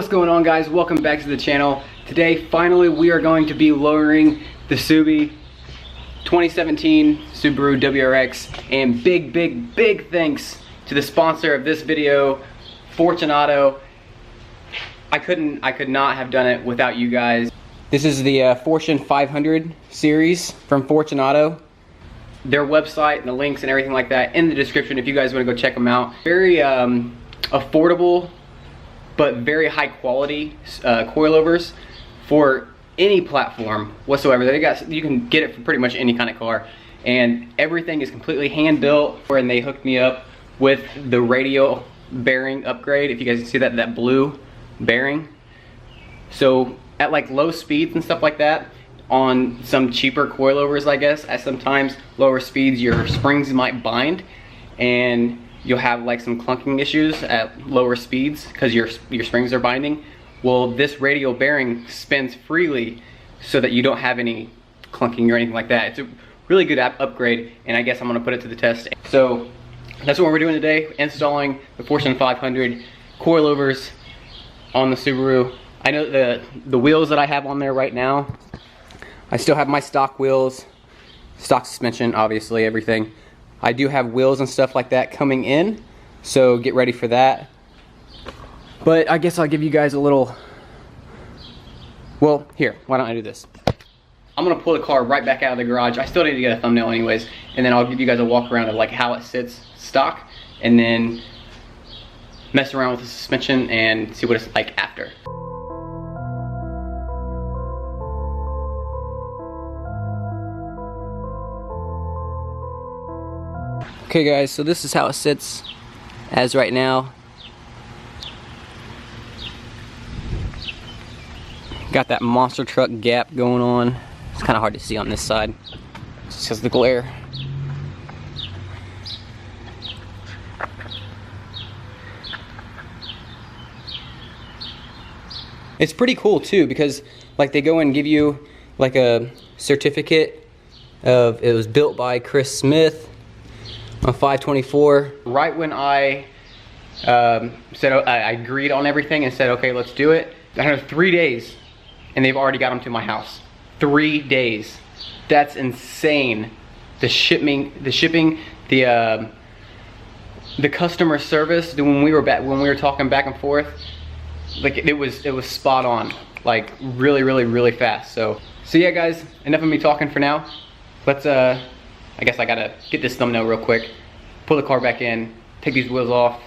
What's going on, guys? Welcome back to the channel. Today finally we are going to be lowering the 2017 Subaru WRX, and big thanks to the sponsor of this video, Fortunato. I could not have done it without you guys. This is the Fortune 500 series from Fortunato. Their website and the links and everything like that in the description if you guys want to go check them out. Very affordable but very high quality coilovers for any platform whatsoever. You can get it for pretty much any kind of car, and everything is completely hand built. And they hooked me up with the radial bearing upgrade. If you guys can see that blue bearing, so at like low speeds and stuff like that, on some cheaper coilovers, I guess, at sometimes lower speeds your springs might bind and you'll have like some clunking issues at lower speeds because your springs are binding. Well, this radial bearing spins freely so that you don't have any clunking or anything like that. It's a really good upgrade, and I guess I'm gonna put it to the test. So that's what we're doing today, installing the Fortune 500 coilovers on the Subaru. I know the wheels that I have on there right now, I still have my stock wheels, stock suspension, obviously, everything. I do have wheels and stuff like that coming in, so get ready for that. But I guess I'll give you guys a little, well, here, why don't I do this? I'm gonna pull the car right back out of the garage. I still need to get a thumbnail anyways, and then I'll give you guys a walk around of like how it sits stock, and then mess around with the suspension and see what it's like after. Okay guys, so this is how it sits as right now. Got that monster truck gap going on. It's kind of hard to see on this side just because of the glare. It's pretty cool too, because like they go and give you like a certificate of it was built by Chris Smith on 5/24. Right when I said I agreed on everything and said okay, let's do it, I had 3 days and they've already got them to my house. 3 days. That's insane. The shipping, the customer service, when we were talking back and forth, like it was spot on, like really fast. So yeah guys, enough of me talking for now. Let's I guess I gotta get this thumbnail real quick, pull the car back in, take these wheels off,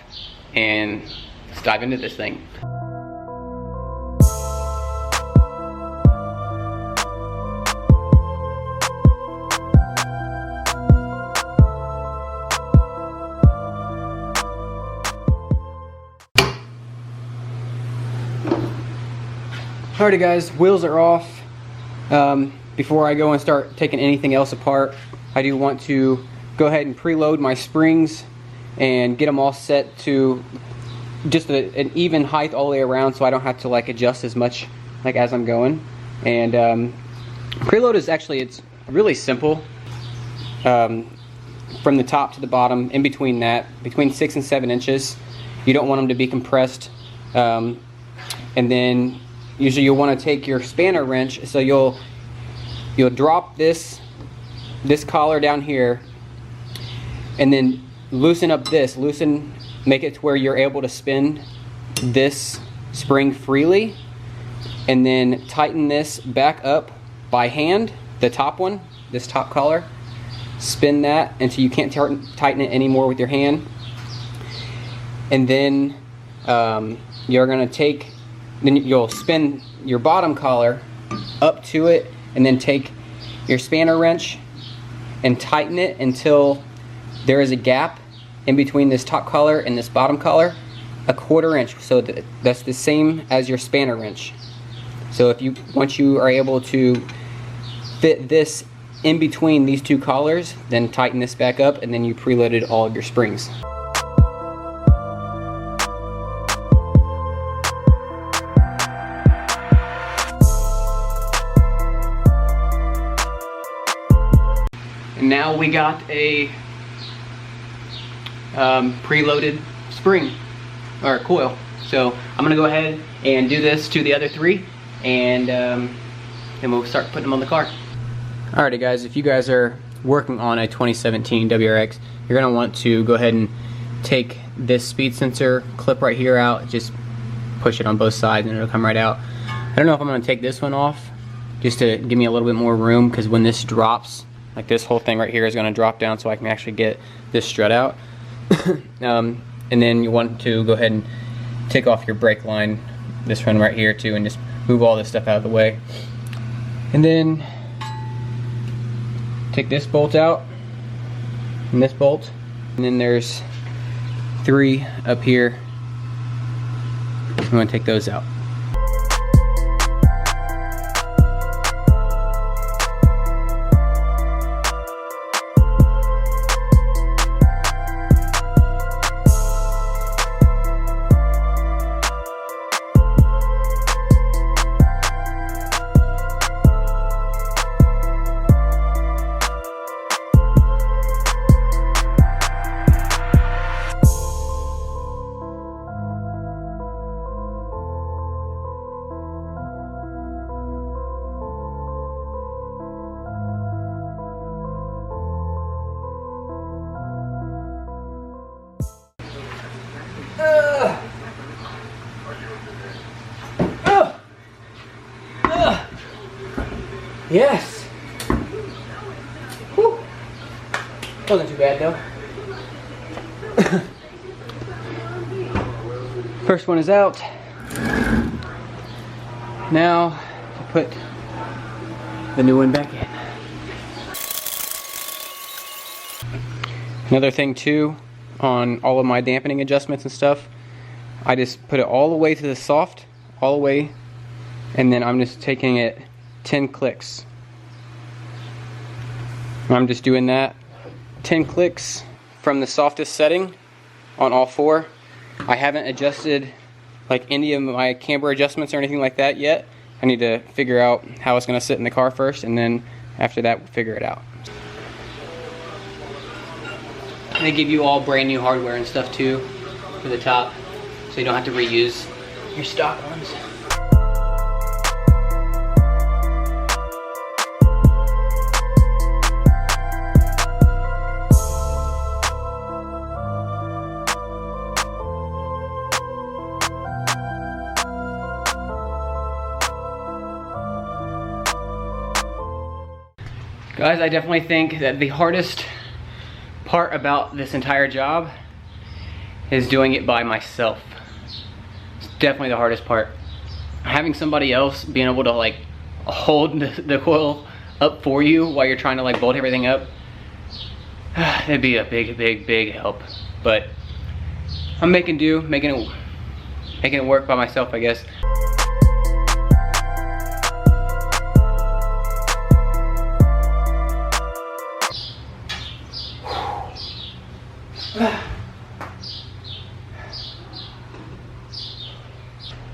and let's dive into this thing. Alrighty guys, wheels are off. Before I go and start taking anything else apart, I do want to go ahead and preload my springs and get them all set to just an even height all the way around, so I don't have to like adjust as much like as I'm going. And preload is actually, it's really simple. From the top to the bottom, in between that, between 6 and 7 inches, you don't want them to be compressed. And then usually you'll want to take your spanner wrench, so you'll drop this collar down here and then loosen up this, make it to where you're able to spin this spring freely, and then tighten this back up by hand, the top one, this top collar. Spin that until you can't tighten it anymore with your hand. And then you're gonna then you'll spin your bottom collar up to it, and then take your spanner wrench and tighten it until there is a gap in between this top collar and this bottom collar, 1/4 inch. So that's the same as your spanner wrench. So once you are able to fit this in between these two collars, then tighten this back up, and then you preloaded all of your springs. Now we got a preloaded spring or coil. So I'm gonna go ahead and do this to the other 3, and then we'll start putting them on the car. Alrighty guys, if you guys are working on a 2017 WRX, you're going to want to go ahead and take this speed sensor clip right here out, just push it on both sides and it'll come right out. I don't know if I'm going to take this one off just to give me a little bit more room, because when this drops, like this whole thing right here is going to drop down so I can actually get this strut out. And then you want to go ahead and take off your brake line, this one right here too, and just move all this stuff out of the way. And then take this bolt out and this bolt, and then there's 3 up here. I'm going to take those out. Yes. Whew. Wasn't too bad though. First one is out. Now to put the new one back in. Another thing too, on all of my dampening adjustments and stuff, I just put it all the way to the soft, all the way, and then I'm just taking it 10 clicks. I'm just doing that 10 clicks from the softest setting on all 4. I haven't adjusted like any of my camber adjustments or anything like that yet. I need to figure out how it's going to sit in the car first, and then after that we'll figure it out. They give you all brand new hardware and stuff too for the top, so you don't have to reuse your stock ones. Guys, I definitely think that the hardest part about this entire job is doing it by myself. It's definitely the hardest part. Having somebody else being able to like hold the coil up for you while you're trying to like bolt everything up, that'd be a big help. But I'm making do, making it work by myself, I guess.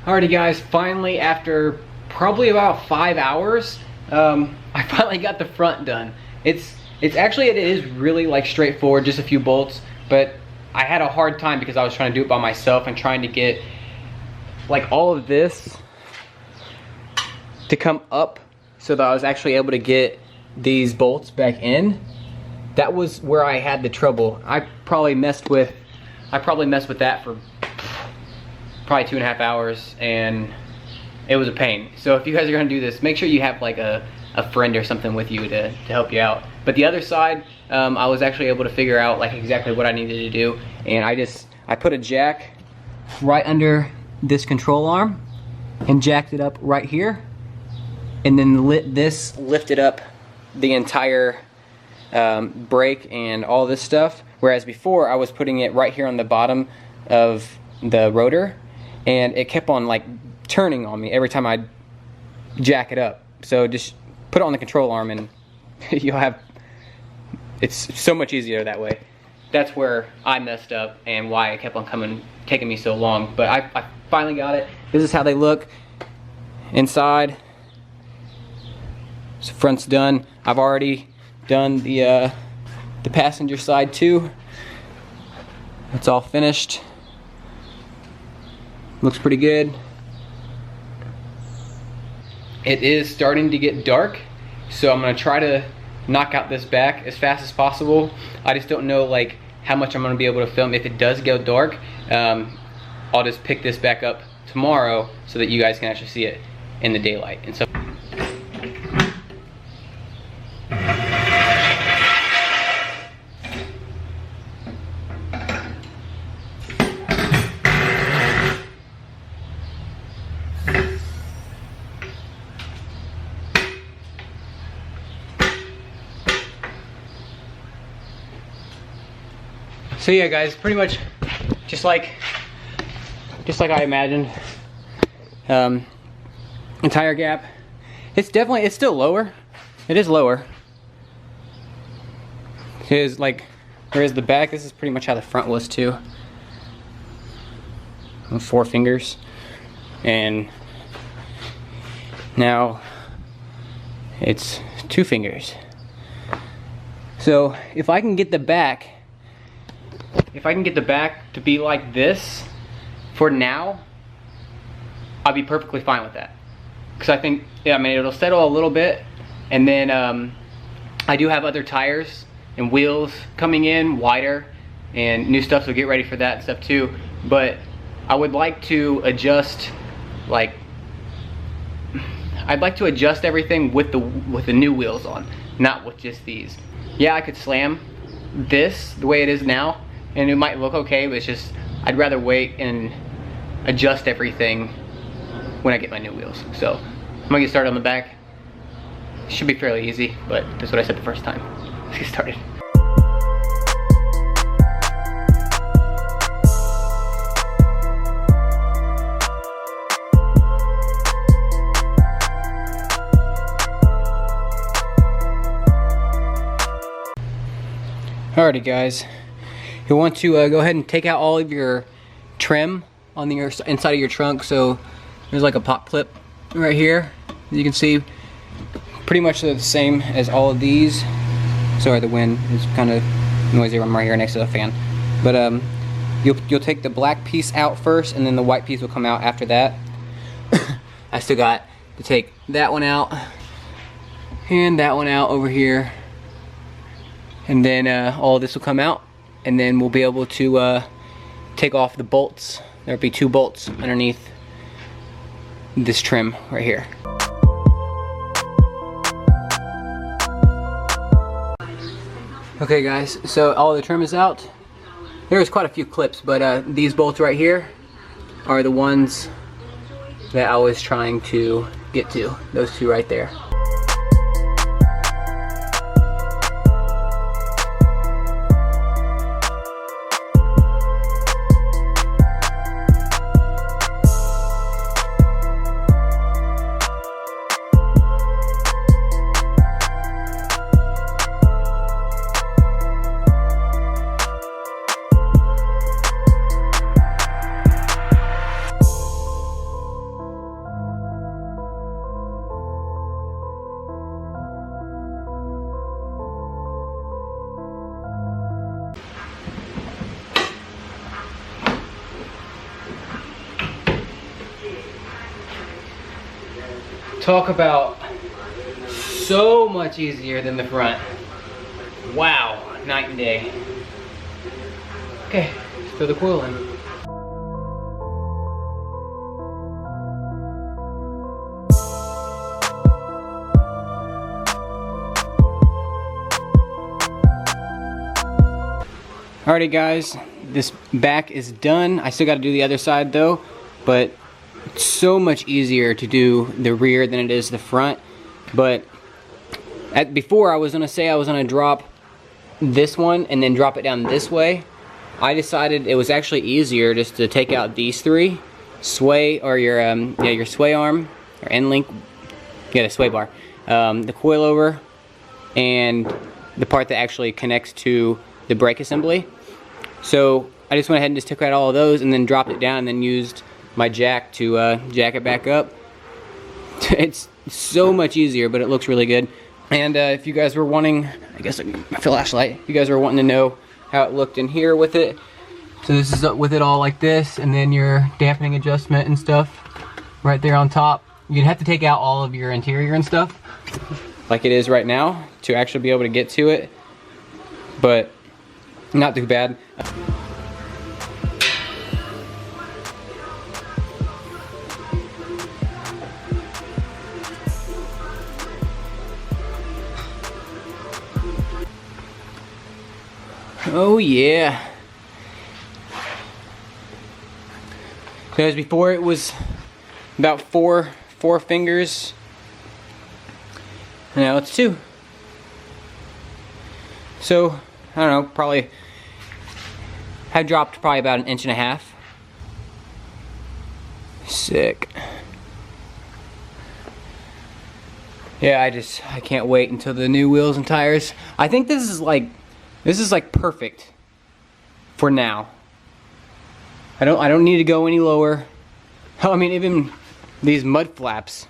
Alrighty guys, finally after probably about 5 hours, I finally got the front done. It is really like straightforward, just a few bolts, but I had a hard time because I was trying to do it by myself and trying to get like all of this to come up so that I was actually able to get these bolts back in. That was where I had the trouble. I probably messed with that for probably 2.5 hours, and it was a pain. So if you guys are gonna do this, make sure you have like a friend or something with you to help you out. But the other side, I was actually able to figure out like exactly what I needed to do, and I put a jack right under this control arm and jacked it up right here, and then lifted up the entire brake and all this stuff, whereas before I was putting it right here on the bottom of the rotor, and it kept on like turning on me every time I jack it up. So just put it on the control arm and it's so much easier that way. That's where I messed up and why it kept on taking me so long. But I finally got it. This is how they look inside. So front's done. I've already done the passenger side too. It's all finished. Looks pretty good. it is starting to get dark, so I'm gonna try to knock out this back as fast as possible. I just don't know like how much I'm gonna be able to film if it does go dark. I'll just pick this back up tomorrow so that you guys can actually see it in the daylight. And so yeah guys, pretty much just like I imagined. Tire gap, it's still lower. It is lower. Here's like, whereas the back, this is pretty much how the front was too. 4 fingers. And now it's 2 fingers. So if I can get the back to be like this for now, I'll be perfectly fine with that. Because I think, yeah, I mean, it'll settle a little bit, and then I do have other tires and wheels coming in, wider, and new stuff, so get ready for that and stuff too. But I would like to adjust, like, I'd like to adjust everything with the new wheels on, not with just these. Yeah, I could slam this the way it is now, and it might look okay, but it's just, I'd rather wait and adjust everything when I get my new wheels. So I'm gonna get started on the back. Should be fairly easy, but that's what I said the first time. Let's get started. Alrighty guys, you'll want to go ahead and take out all of your trim on the inside of your trunk. So there's like a pop clip right here. You can see pretty much the same as all of these. Sorry, the wind is kind of noisy. I'm right here next to the fan. But you'll take the black piece out first, and then the white piece will come out after that. I still got to take that one out and that one out over here, and then all of this will come out, and then we'll be able to take off the bolts. There'll be 2 bolts underneath this trim right here. Okay guys, so all the trim is out. There's quite a few clips, but these bolts right here are the ones that I was trying to get to. Those 2 right there. Talk about so much easier than the front. Wow, night and day. Okay, let's throw the coil in. Alrighty guys, this back is done. I still got to do the other side though, but it's so much easier to do the rear than it is the front. But before I was gonna say I was gonna drop this one and then drop it down this way. I decided it was actually easier just to take out these 3, sway, or your sway arm or end link, the sway bar, the coilover, and the part that actually connects to the brake assembly. So I just went ahead and just took out all of those and then dropped it down and then used my jack to jack it back up. It's so much easier, but it looks really good. And if you guys were wanting, I guess my flashlight, if you guys were wanting to know how it looked in here with it, so this is with it all like this, and then your dampening adjustment and stuff right there on top. you're gonna have to take out all of your interior and stuff, like it is right now, to actually be able to get to it, but not too bad. Oh yeah. Because before it was about four fingers. Now it's 2. So, I don't know, probably I dropped probably about 1.5 inches. Sick. Yeah, I can't wait until the new wheels and tires. I think this is like perfect for now. I don't need to go any lower. I mean, even these mud flaps,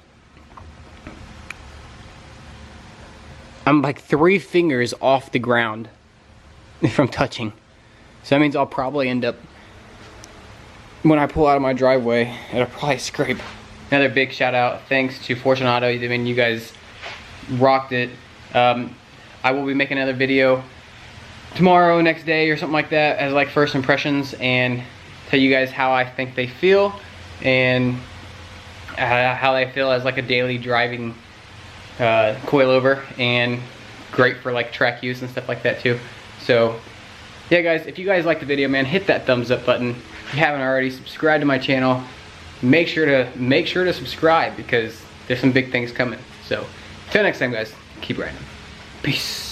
I'm like 3 fingers off the ground from touching. So that means I'll probably end up, when I pull out of my driveway, it'll probably scrape. Another big shout out, thanks to Fortunato. I mean, you guys rocked it. I will be making another video tomorrow, next day, or something like that, as like first impressions, and tell you guys how I think they feel, and how they feel as like a daily driving coilover, and great for like track use and stuff like that too. So yeah guys, if you guys like the video, man, hit that thumbs up button. If you haven't already, subscribe to my channel. Make sure to subscribe, because there's some big things coming. So until next time guys, keep riding. Peace.